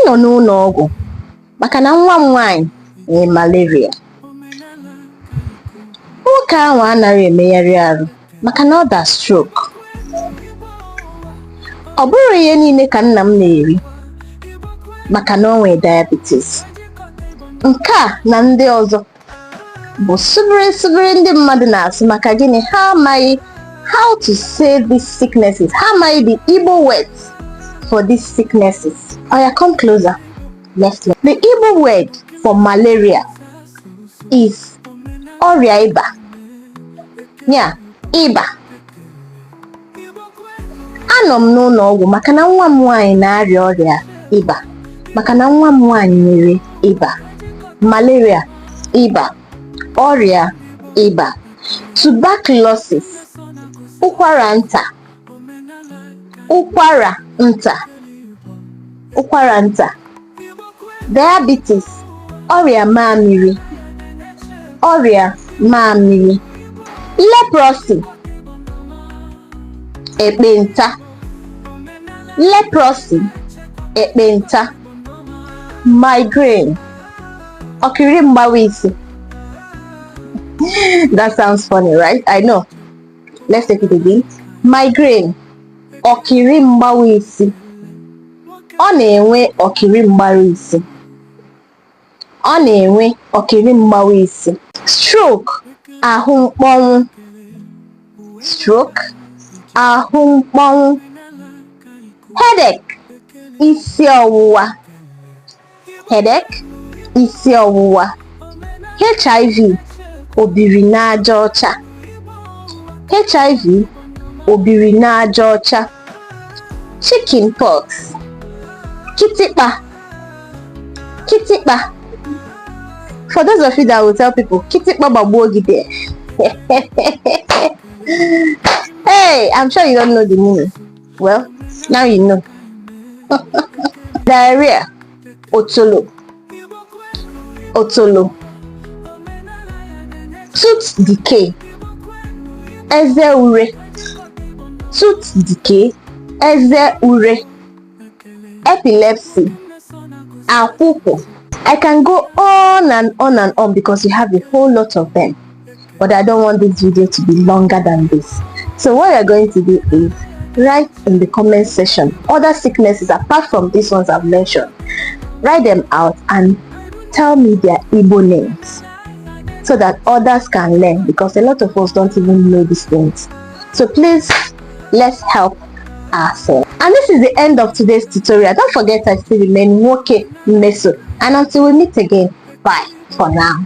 nọ n'ụlọ ọgwụ maka na nwa m nwaanyị nwere malaria. Nwoke ahụ anaghị emegharị arụ maka na ọ da stroke. Ọ bụrụ ihe niile ka nna m na-eri maka na o nwere diabetes. Nke a na ndị ọzọ bụ sụbịrị ndị mmadụ na-asụ maka gịnị? Ha amaghị how to say these sicknesses. Ha amaghị the Igbo words for these sicknesses. Oya, come closer. Let's look. The Igbo word for malaria is ọrịa ịba. Yeah, ịba. Anọ m n'ụlọ ọgwụ maka na nwa m nwaanyị na-arịa ọrịa ịba. Maka na nwa m nwaanyị nwere ịba. Malaria, ịba. Ọrịa ịba. Tuberculosis, ụkwara nta. Ụkwara nta. Ụkwara nta. Diabetes, ọrịa mamịrị. Ọrịa mamịrị. Leprosy, ekpenta. Leprosy, ekpenta. Migraine, ọkịrị mgbawa isi. That sounds funny, right? I know. Let's take it again. Migraine, ọkịrị mgbawa isi. Ọ na-enwe ọkịrị mgbawa isi. Ọ na-enwe ọkịrị mgbawa isi. Stroke, ahụ mkpọnwụ. Stroke, ahụ mkpọnwụ. Headache, isi ọwụwa. Headache, isi ọwụwa. HIV, obiri n'aja ọcha. HIV, obiri n'aja ọcha. Chicken pox, kitikpa. Kitikpa. For those of you that will tell people, kitikpa gbagbuo gị there. Hey, I'm sure you don't know the meaning. Well, now you know. Diarrhea, otolo. Otolo. Tooth decay, eze ure. Tooth decay, eze ure. Epilepsy, akwụkwụ. I can go on and on and on because we have a whole lot of them. But I don't want this video to be longer than this. So what we're going to do is write in the comment section other sicknesses apart from these ones I've mentioned. Write them out and tell me their Igbo names so that others can learn, because a lot of us don't even know these things. So please, let's help ourselves. And this is the end of today's tutorial. Don't forget I still remain Nwoke Mmeso. And until we meet again, bye for now.